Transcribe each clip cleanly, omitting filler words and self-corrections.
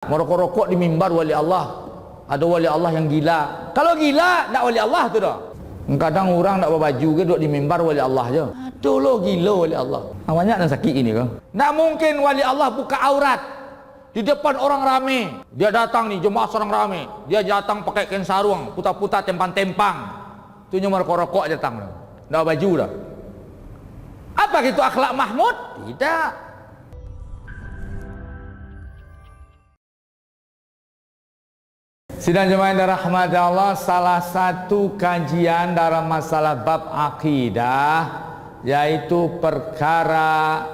Merokok-rokok di mimbar wali Allah. Ada wali Allah yang gila. Kalau gila, tak wali Allah tu dah. Kadang orang tak berbaju ke duduk di mimbar wali Allah je. Aduh lo gila wali Allah. Banyak yang sakit ini ke? Tak mungkin wali Allah buka aurat di depan orang ramai. Dia datang ni, jemaah orang ramai. Dia datang pakai kain sarung, putar-putar, tempang-tempang. Tu cuma merokok-rokok datang. Tak baju dah. Apa itu akhlak Mahmud? Tidak. Sidang jemaah yang dirahmati Allah, salah satu kajian dalam masalah bab akidah yaitu perkara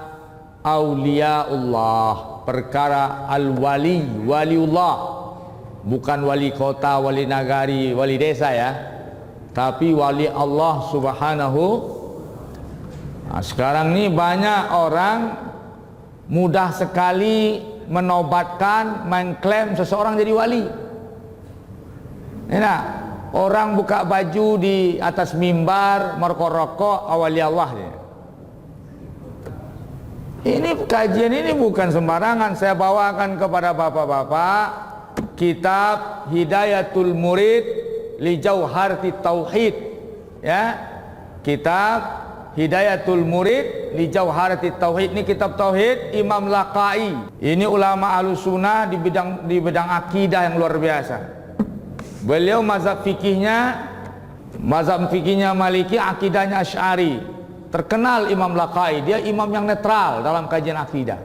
auliaullah, perkara al-wali, waliullah. Bukan wali kota, wali nagari, wali desa ya, tapi wali Allah subhanahu. Nah, sekarang ni banyak orang mudah sekali menobatkan, mengklaim seseorang jadi wali. Enak, orang buka baju di atas mimbar merokok-rokok wali Allah dia. Ini kajian ini bukan sembarangan. Saya bawakan kepada bapak-bapak kitab Hidayatul Murid li Jauharti Tauhid, ya. Kitab Hidayatul Murid li Jauharti Tauhid. Ini kitab tauhid Imam Laqai. Ini ulama Ahlussunnah di bidang akidah yang luar biasa. Beliau mazhab fikihnya Maliki, akidahnya Asy'ari. Terkenal Imam Laqai, dia imam yang netral dalam kajian akidah.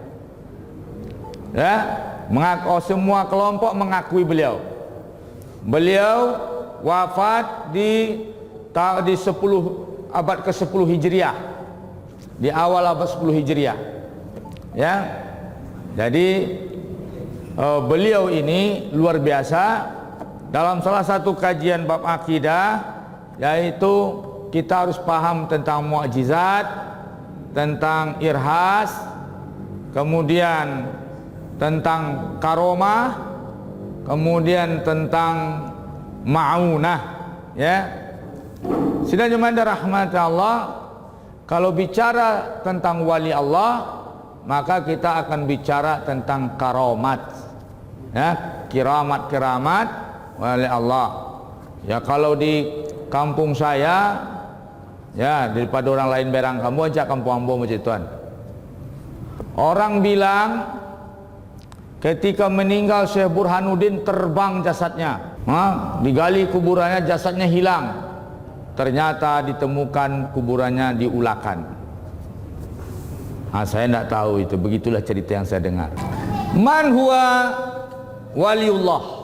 Ya, semua kelompok mengakui beliau. Beliau wafat di 10 abad ke-10 Hijriah. Di awal abad 10 Hijriah. Ya. Jadi beliau ini luar biasa. Dalam salah satu kajian bab akidah, yaitu kita harus paham tentang mukjizat, tentang irhas, kemudian tentang karomah, kemudian tentang ma'unah, ya. Sidang jemaah rahmat Allah, kalau bicara tentang wali Allah, maka kita akan bicara tentang karomat, ya, kiramat wali Allah. Ya, kalau di kampung saya, ya, daripada orang lain berang kamu aja kampung ambo macam tuan. Orang bilang ketika meninggal Syekh Burhanuddin terbang jasadnya, digali kuburannya, jasadnya hilang. Ternyata ditemukan kuburannya di Ulakan. Saya tidak tahu itu, begitulah cerita yang saya dengar. Man huwa waliullah?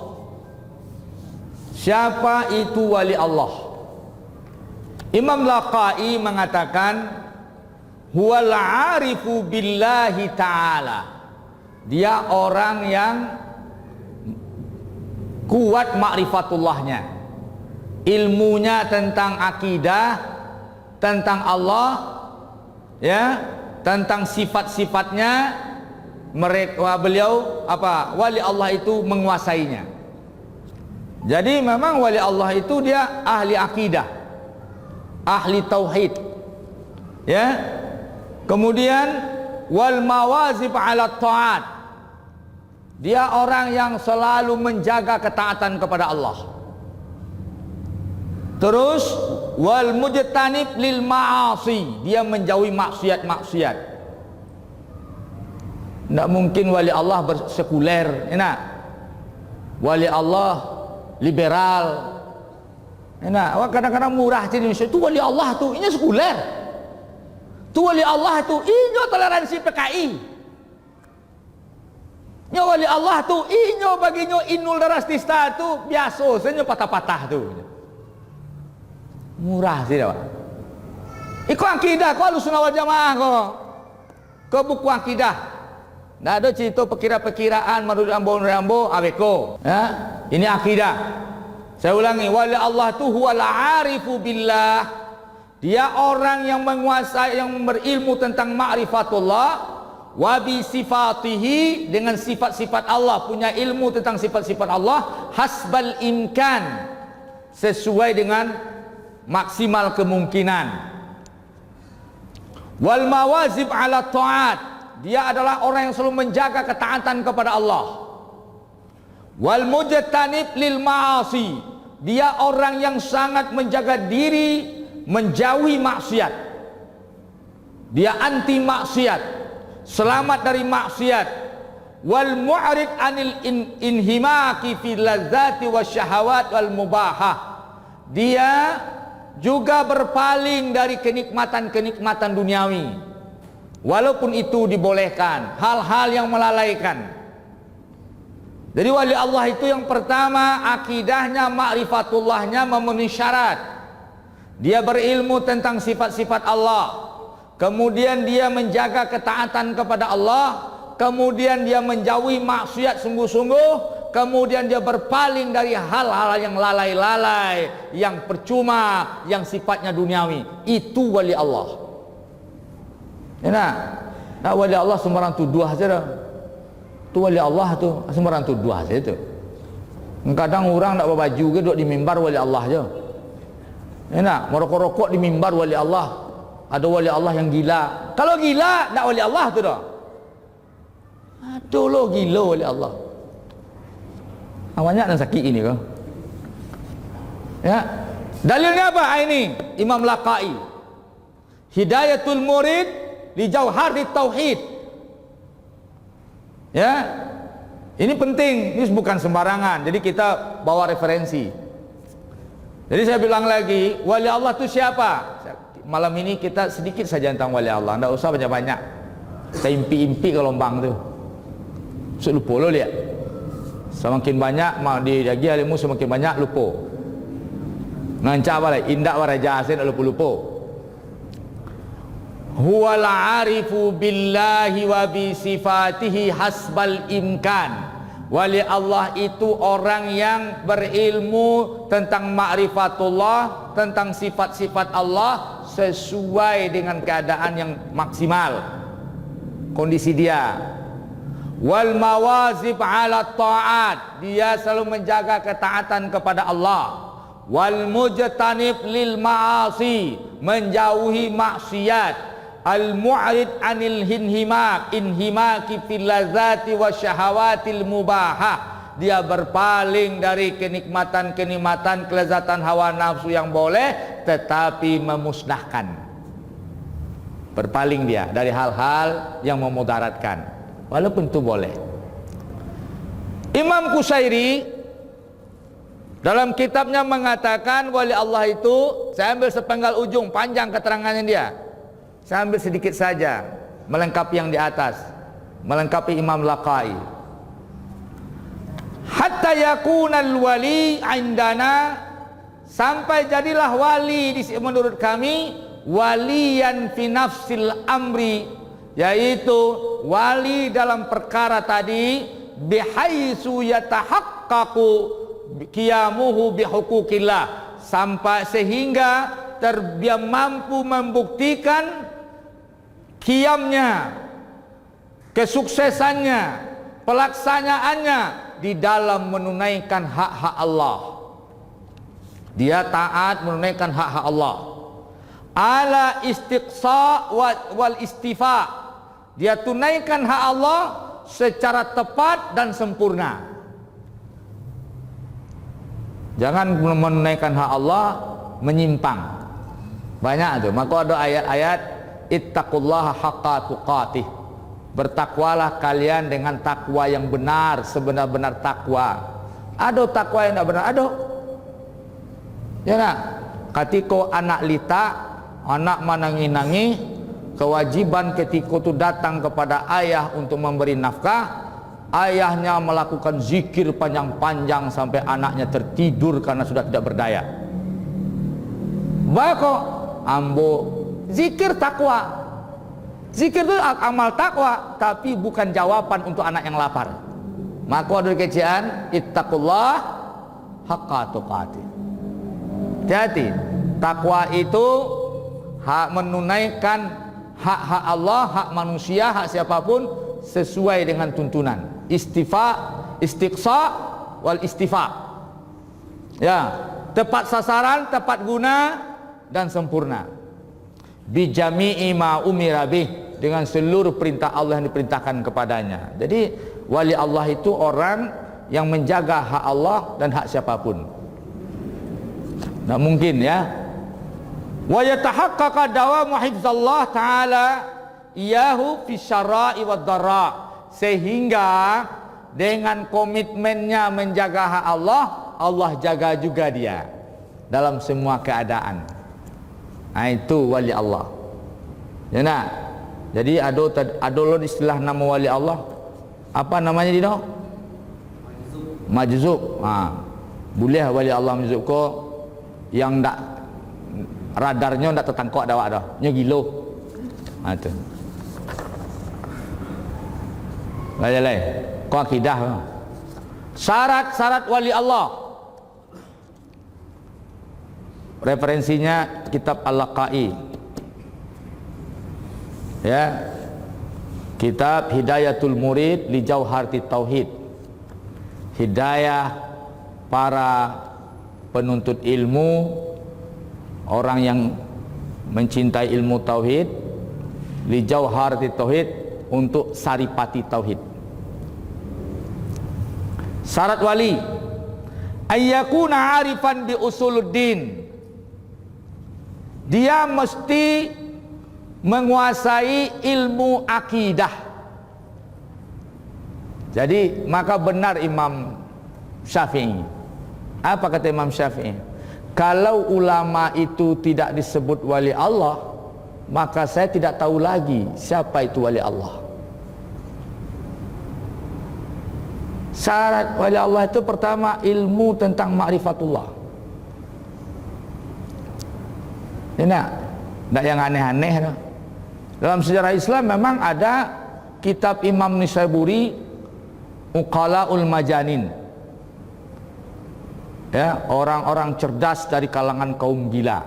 Siapa itu wali Allah? Imam Laqai mengatakan huwal arifu billahi ta'ala. Dia orang yang kuat makrifatullahnya, ilmunya tentang akidah, tentang Allah, ya, tentang sifat-sifatnya. Beliau wali Allah itu menguasainya. Jadi memang wali Allah itu dia ahli akidah, ahli tauhid, ya. Kemudian wal mawazib ala ta'at, dia orang yang selalu menjaga ketaatan kepada Allah. Terus wal mujtanib lil ma'asi, dia menjauhi maksiat-maksiat. Tidak mungkin wali Allah bersekuler, enak. Wali Allah liberal. Enak, kadang-kadang murah di Indonesia. Itu wali Allah tu, ini sekuler. Tu wali Allah tu, ini toleransi PKI. Ini wali Allah tu, ini baginya inul darastista tu biasa, sebenarnya patah-patah tu. Murah sih dah. Iku akidah kau Ahlussunnah wal Jamaah kau buku akidah. Tidak ada cerita perkira-perkiraan menurut Rambo aweko, ya. Ini akidah. Saya ulangi, wali Allah tu huwal arifu billah. Dia orang yang menguasai, yang berilmu tentang ma'rifatullah, wa bi sifatihi, dengan sifat-sifat Allah, punya ilmu tentang sifat-sifat Allah, hasbal imkan, sesuai dengan maksimal kemungkinan. Wal mawazib ala ta'at, dia adalah orang yang selalu menjaga ketaatan kepada Allah. Wal mujtanib lil ma'asi, dia orang yang sangat menjaga diri menjauhi maksiat. Dia anti maksiat, selamat dari maksiat. Wal mu'rid anil inhimaki fi ladzati wasyahawat wal mubahah, dia juga berpaling dari kenikmatan-kenikmatan duniawi, walaupun itu dibolehkan, hal-hal yang melalaikan. Jadi wali Allah itu yang pertama akidahnya, ma'rifatullahnya memenuhi syarat. Dia berilmu tentang sifat-sifat Allah, kemudian dia menjaga ketaatan kepada Allah, kemudian dia menjauhi maksiat sungguh-sungguh, kemudian dia berpaling dari hal-hal yang lalai-lalai, yang percuma, yang sifatnya duniawi. Itu wali Allah. Ya nah, wali Allah sembarang tuduh saja. Tu wali Allah tu sembarang tuduh saja tu. Kadang orang nak berbaju ke duduk di mimbar wali Allah je. Ya nak, merokok-rokok di mimbar wali Allah. Ada wali Allah yang gila. Kalau gila nak wali Allah tu dah. Aduh lo gila wali Allah. Banyak dan sakit ini kau. Ya. Dalilnya apa ini? Imam Laqai. Hidayatul murid li jauhar tauhid. Ya, ini penting, ini bukan sembarangan. Jadi kita bawa referensi. Jadi saya bilang lagi, wali Allah itu siapa? Malam ini kita sedikit saja tentang wali Allah, tidak usah banyak-banyak. Kita impi-impi ke lombang tu. Lupa lo lihat. Semakin banyak di lagi alimu semakin banyak lupa. Ngancak apa lagi? Indak waraja asin lupa-lupa. Huwal arifu billahi wa bi sifatihi hasbal imkan. Wali Allah itu orang yang berilmu tentang ma'rifatullah, tentang sifat-sifat Allah sesuai dengan keadaan yang maksimal kondisi dia. Wal mawazib ala ta'at, dia selalu menjaga ketaatan kepada Allah. Wal mujtanib lil ma'asi, menjauhi maksiat. Al mu'rid anil inhimaki fil ladzati wasyahawatil mubahah, dia berpaling dari kenikmatan-kenikmatan, kelezatan hawa nafsu yang boleh tetapi memusnahkan. Berpaling dia dari hal-hal yang memudaratkan, walaupun itu boleh. Imam Qusairi dalam kitabnya mengatakan wali Allah itu, saya ambil sepenggal ujung, panjang keterangannya dia. Saya ambil sedikit saja melengkapi yang di atas, melengkapi Imam Laqai. Hatta yakunal wali indana, sampai jadilah wali menurut kami waliyan fi nafsil amri, yaitu wali dalam perkara tadi, bihaitsu yatahaqqaqu qiyamuhu bihuquqillah, sampai sehingga dia mampu membuktikan qiyamnya, kesuksesannya, pelaksanaannya di dalam menunaikan hak-hak Allah. Dia taat menunaikan hak-hak Allah. Ala istiqsa wal istifa, dia tunaikan hak Allah secara tepat dan sempurna. Jangan menunaikan hak Allah menyimpang. Banyak tuh. Maka ada ayat-ayat ittaqullaha haqqa tuqatih, bertakwalah kalian dengan takwa yang benar, sebenar-benar takwa. Ada takwa yang tidak benar, ada. Ya nak, ketika anak lita, anak menangi-nangi, kewajiban ketika itu datang kepada ayah untuk memberi nafkah, ayahnya melakukan zikir panjang-panjang sampai anaknya tertidur karena sudah tidak berdaya. Bako ambo zikir takwa. Zikir itu amal takwa, tapi bukan jawaban untuk anak yang lapar. Maka ada kecian ittaqullah haqqa tuqatih. Jadi takwa itu hak menunaikan hak-hak Allah, hak manusia, hak siapapun sesuai dengan tuntunan. Istiqsa wal istifa. Ya, tepat sasaran, tepat guna dan sempurna. Bijami'i ma umira bih, dengan seluruh perintah Allah yang diperintahkan kepadanya. Jadi wali Allah itu orang yang menjaga hak Allah dan hak siapapun. Tak mungkin ya. Wa yatahaqqaqa dawamu hifzallah taala iyahu fi syara'i wad dharra, sehingga dengan komitmennya menjaga hak Allah, Allah jaga juga dia dalam semua keadaan. Nah, itu wali Allah. Ya nak. Jadi ada istilah nama wali Allah. Apa namanya dia? Majzub. Boleh wali Allah majzub ko yang ndak radarnya ndak tertangkap dah awak dah. Nya gilo. Tu. Lain-lain. Kau akidah. Syarat-syarat wali Allah. Referensinya kitab Al-Laqai. Ya. Kitab Hidayatul Murid li Jauharti Tauhid. Hidayah para penuntut ilmu, orang yang mencintai ilmu tauhid, li Jauharti Tauhid, untuk saripati tauhid. Syarat wali ayyakuna arifan bi usuluddin, dia mesti menguasai ilmu akidah. Jadi maka benar Imam Syafi'i. Apa kata Imam Syafi'i? Kalau ulama itu tidak disebut wali Allah, maka saya tidak tahu lagi siapa itu wali Allah. Syarat wali Allah itu pertama ilmu tentang ma'rifatullah. Ini tak yang aneh-aneh. Dalam sejarah Islam memang ada kitab Imam Nisaburi, Uqalaul Majanin. Ya, orang-orang cerdas dari kalangan kaum gila.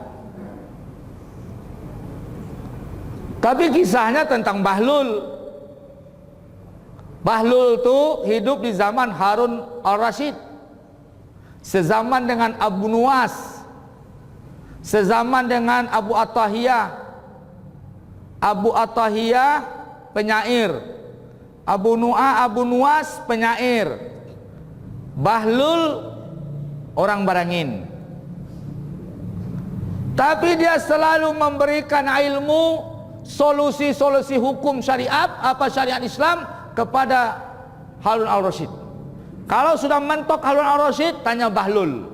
Tapi kisahnya tentang Bahlul. Bahlul itu hidup di zaman Harun al-Rashid, sezaman dengan Abu Nuwas, sezaman dengan Abu Attahiyah. Abu Attahiyah penyair, Abu Nuwas penyair, Bahlul orang barangin. Tapi dia selalu memberikan ilmu, solusi-solusi hukum syariat, apa syariat Islam kepada Harun al-Rashid. Kalau sudah mentok Harun al-Rashid, tanya Bahlul.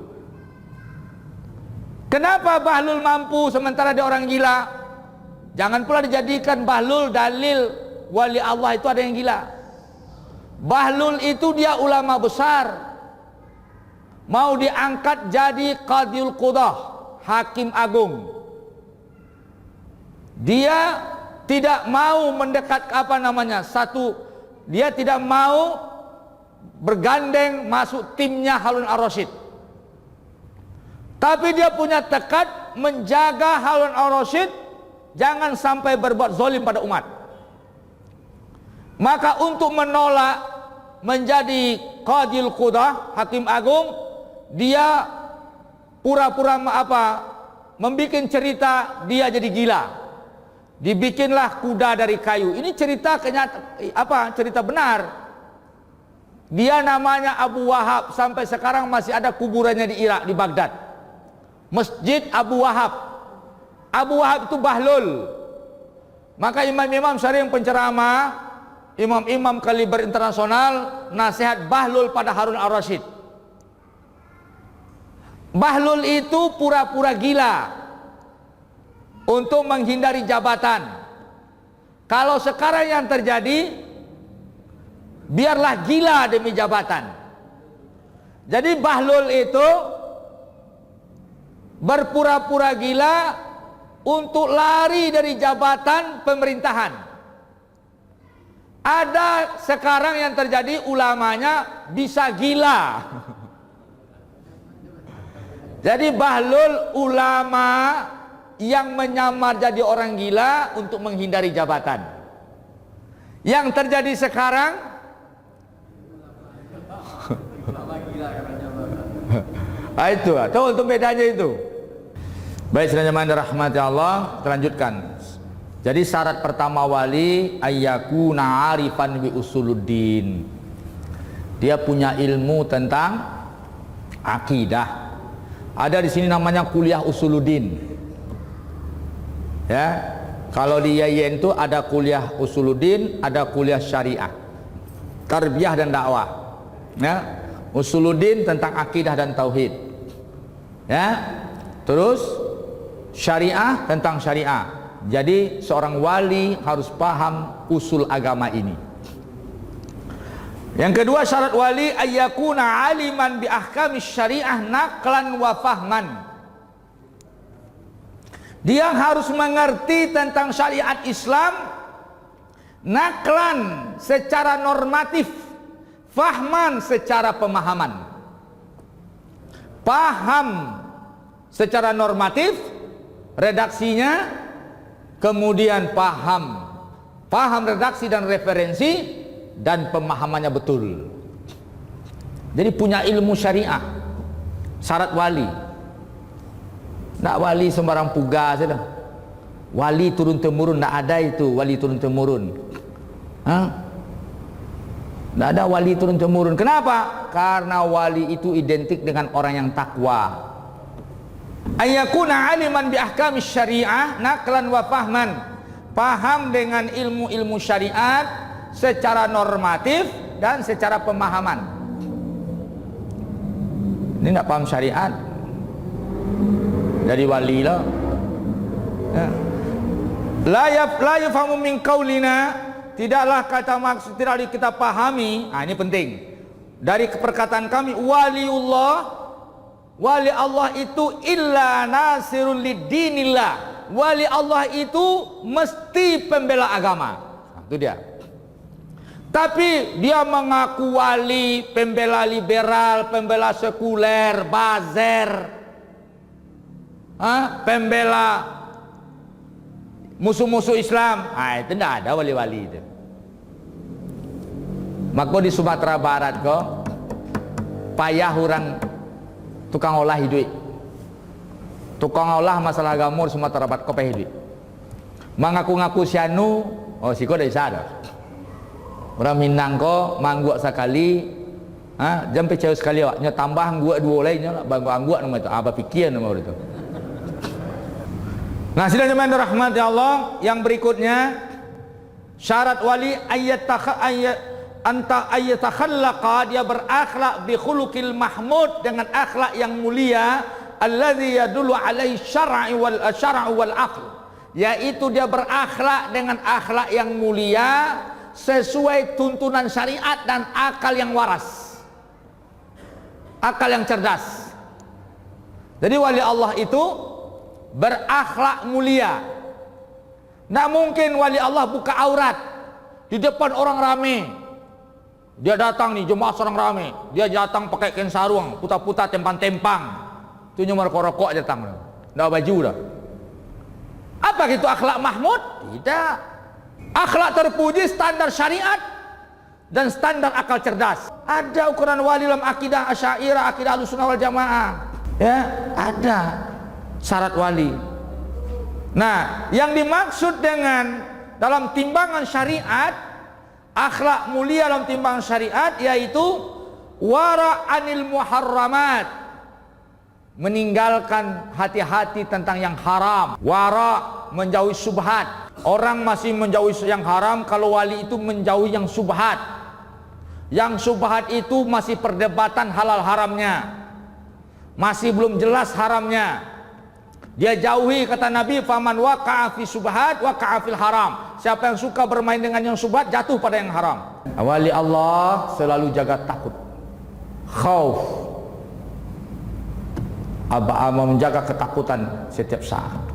Kenapa Bahlul mampu sementara dia orang gila? Jangan pula dijadikan Bahlul dalil wali Allah itu ada yang gila. Bahlul itu dia ulama besar, mau diangkat jadi Qadhiul Qudah, hakim agung. Dia tidak mau mendekat dia tidak mau bergandeng masuk timnya Harun al-Rashid. Tapi dia punya tekad menjaga Harun al-Rashid jangan sampai berbuat zalim pada umat. Maka untuk menolak menjadi Qadhiul Qudah, hakim agung, dia pura-pura membikin cerita dia jadi gila. Dibikinlah kuda dari kayu. Ini cerita cerita benar. Dia namanya Abu Wahab, sampai sekarang masih ada kuburannya di Irak, di Baghdad. Masjid Abu Wahab. Abu Wahab itu Bahlul. Maka imam-imam sering penceramah, imam-imam kaliber internasional, nasihat Bahlul pada Harun al-Rashid. Bahlul itu pura-pura gila untuk menghindari jabatan. Kalau sekarang yang terjadi, biarlah gila demi jabatan. Jadi Bahlul itu berpura-pura gila untuk lari dari jabatan pemerintahan. Ada sekarang yang terjadi ulamanya bisa gila. Jadi Bahlul ulama yang menyamar jadi orang gila untuk menghindari jabatan. Yang terjadi sekarang itu, tahu untuk bedanya itu. Baik, sedang rahmati Allah, terlanjutkan. Jadi syarat pertama wali ayyakuna arifan bi usuluddin. Dia punya ilmu tentang akidah. Ada di sini namanya kuliah usuluddin. Ya, kalau di YAIN itu ada kuliah usuluddin, ada kuliah syariah, tarbiyah dan dakwah. Ya, usuluddin tentang akidah dan tauhid. Ya, terus syariah tentang syariah. Jadi seorang wali harus paham usul agama ini. Yang kedua syarat wali ayyakuna aliman bi ahkamis syariah naqlan wa fahman. Dia harus mengerti tentang syariat Islam naqlan secara normatif, fahman secara pemahaman. Paham secara normatif redaksinya, kemudian paham redaksi dan referensi, dan pemahamannya betul. Jadi punya ilmu syariah. Syarat wali. Nak wali sembarang puga saja. Wali turun temurun, tak ada itu wali turun temurun. Tak ada wali turun temurun. Kenapa? Karena wali itu identik dengan orang yang takwa. Ayyakuna aliman bi ahkamis syariah naqlan wa fahman. Paham dengan ilmu-ilmu syariat secara normatif dan secara pemahaman. Ini nak paham syariat dari wali lah. Ya. La yafhamu min qaulina, tidaklah kata maksud tidak kita pahami. Ini penting. Dari perkataan kami waliullah, wali Allah itu illa nasirul lidinillah. Wali Allah itu mesti pembela agama. Itu dia. Tapi dia mengaku wali, pembela liberal, pembela sekuler, bazer, pembela musuh-musuh Islam. Itu tidak ada wali-wali itu. Maka di Sumatera Barat kok payah orang tukang olah hidup. Tukang olah masalah agama di Sumatera Barat kok payah hidup. Mengaku-ngaku sianu, si kau dah sadar. Orang Minang ko mangguak sekali, jam pecah sekali awaknya tambah angguk dua lainnya lah, banggu angguk nama itu, apa fikir nama itu. Nah, sidang jemaah rahmat ya Allah, yang berikutnya syarat wali ayyatakhallaqa, dia berakhlak bi khuluqil mahmud, dengan akhlak yang mulia, alladzi yadullu alaihi syar'u wal aql, yaitu dia berakhlak dengan akhlak yang mulia sesuai tuntunan syariat dan akal yang waras, akal yang cerdas. Jadi wali Allah itu berakhlak mulia. Tidak mungkin wali Allah buka aurat di depan orang ramai. Dia datang nih, jemaah orang ramai, dia datang pakai kain sarung, putar-putar, tempang-tempang, itu nyumar rokok datang, tidak baju dah. Apa gitu akhlak mahmud? Tidak. Akhlak terpuji, standar syariat dan standar akal cerdas. Ada ukuran wali dalam akidah Asy'ariyah, akidah Ahlussunnah wal Jamaah. Ya, ada syarat wali. Nah, yang dimaksud dengan dalam timbangan syariat, akhlak mulia dalam timbangan syariat, yaitu wara anil muharramat, meninggalkan hati-hati tentang yang haram. Wara, menjauhi subhat. Orang masih menjauhi yang haram, kalau wali itu menjauhi yang subhat. Yang subhat itu masih perdebatan halal haramnya, masih belum jelas haramnya. Dia jauhi, kata Nabi, faman waqa'a fi subhat waqa'a fil haram. Siapa yang suka bermain dengan yang subhat, jatuh pada yang haram. Wali Allah selalu jaga takut, khauf, menjaga ketakutan setiap saat.